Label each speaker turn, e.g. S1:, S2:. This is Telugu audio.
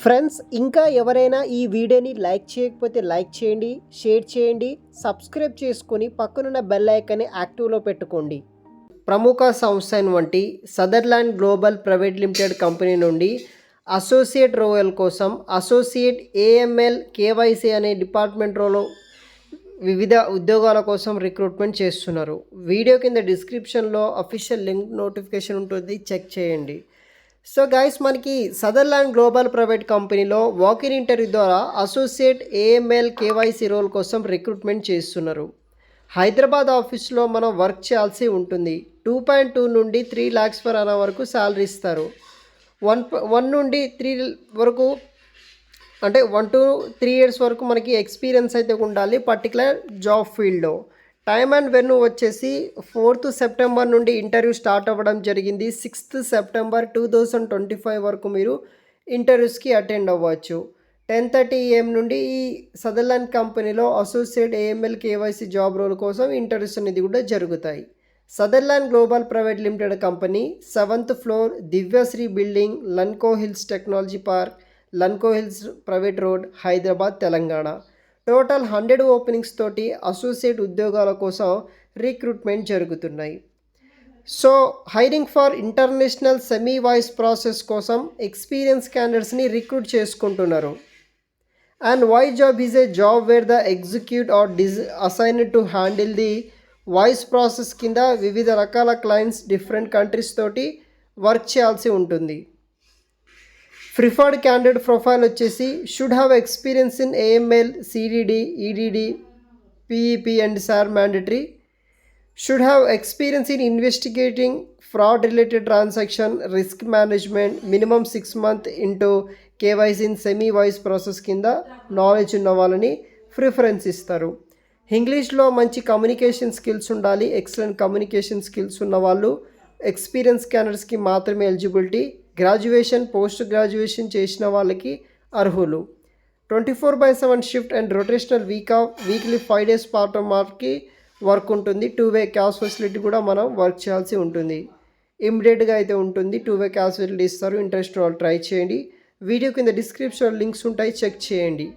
S1: ఫ్రెండ్స్, ఇంకా ఎవరైనా ఈ వీడియోని లైక్ చేయకపోతే లైక్ చేయండి, షేర్ చేయండి, సబ్స్క్రైబ్ చేసుకొని పక్కనున్న బెల్ ఐకాన్ని యాక్టివ్లో పెట్టుకోండి. ప్రముఖ సంస్థ వంటి Sutherland global private limited company నుండి అసోసియేట్ రోయల్ కోసం అసోసియేట్ ఏఎంఎల్ కేవైసీ అనే డిపార్ట్మెంట్ రోలో వివిధ ఉద్యోగాల కోసం రిక్రూట్మెంట్ చేస్తున్నారు. వీడియో కింద డిస్క్రిప్షన్లో అఫీషియల్ లింక్ నోటిఫికేషన్ ఉంటుంది, చెక్ చేయండి. సో గైస్, మనకి సదర్లాండ్ గ్లోబల్ ప్రైవేట్ కంపెనీలో వాకిన్ ఇంటర్వ్యూ ద్వారా అసోసియేట్ ఏఎంఎల్ కేవైసీ రోల్ కోసం రిక్రూట్మెంట్ చేస్తున్నారు. హైదరాబాద్ ఆఫీస్లో మనం వర్క్ చేయాల్సి ఉంటుంది. 2.2 నుండి 3 lakhs per annum వరకు శాలరీ ఇస్తారు. 1 నుండి 3 వరకు అంటే 1 to 3 years వరకు మనకి ఎక్స్పీరియన్స్ అయితే ఉండాలి పర్టికులర్ జాబ్ ఫీల్డ్లో. టైమ్ అండ్ వెన్యూ వచ్చేసి 4th September నుండి ఇంటర్వ్యూ స్టార్ట్ అవ్వడం జరిగింది. 6th September 2025 వరకు మీరు ఇంటర్వ్యూస్కి అటెండ్ అవ్వచ్చు. 10:30 AM నుండి ఈ సదర్లాండ్ కంపెనీలో associate AML KYC job role కోసం ఇంటర్వ్యూస్ అనేది కూడా జరుగుతాయి. Sutherland global private limited company 7th floor Divyasree building, Lanco Hills technology park, Lanco Hills private road, Hyderabad, Telangana. Total 100 openings తోటి అసోసియేట్ ఉద్యోగాల కోసం రిక్రూట్మెంట్ జరుగుతున్నాయి. So hiring for international semi voice process కోసం ఎక్స్పీరియన్స్ క్యాండిడేట్స్ని రిక్రూట్ చేసుకుంటున్నారు. And voice job is a job where the execute are assigned to handle the voice process కింద వివిధ రకాల క్లయింట్స్ డిఫరెంట్ కంట్రీస్ తోటి వర్క్ చేయాల్సి ఉంటుంది. ప్రిఫర్డ్ క్యాండిడేట్ ప్రొఫైల్ వచ్చేసి should have experience in AML, CDD, EDD, PEP and SAR mandatory. Should have experience in investigating fraud related transaction, risk management, minimum 6 months into KYC in semi voice process కింద నాలెడ్జ్ ఉన్న వాళ్ళని ప్రిఫరెన్స్ ఇస్తారు. ఇంగ్లీష్లో మంచి కమ్యూనికేషన్ స్కిల్స్ ఉండాలి. ఎక్సలెంట్ కమ్యూనికేషన్ స్కిల్స్ ఉన్న వాళ్ళు ఎక్స్పీరియన్స్ క్యాండిడేట్స్కి మాత్రమే ఎలిజిబిలిటీ. గ్రాడ్యుయేషన్, పోస్ట్ గ్రాడ్యుయేషన్ చేసిన వాళ్ళకి అర్హులు. 24/7 shift and rotational weekly 5 days part మార్క్కి వర్క్ ఉంటుంది. 2-way క్యాష్ ఫెసిలిటీ కూడా మనం వర్క్ చేయాల్సి ఉంటుంది. ఇమ్మీడియట్గా అయితే ఉంటుంది. 2-way క్యాష్ ఫెసిలిటీ ఇస్తారు. ఇంట్రెస్ట్ వాళ్ళు ట్రై చేయండి. వీడియో కింద డిస్క్రిప్షన్ లింక్స్ ఉంటాయి, చెక్ చేయండి.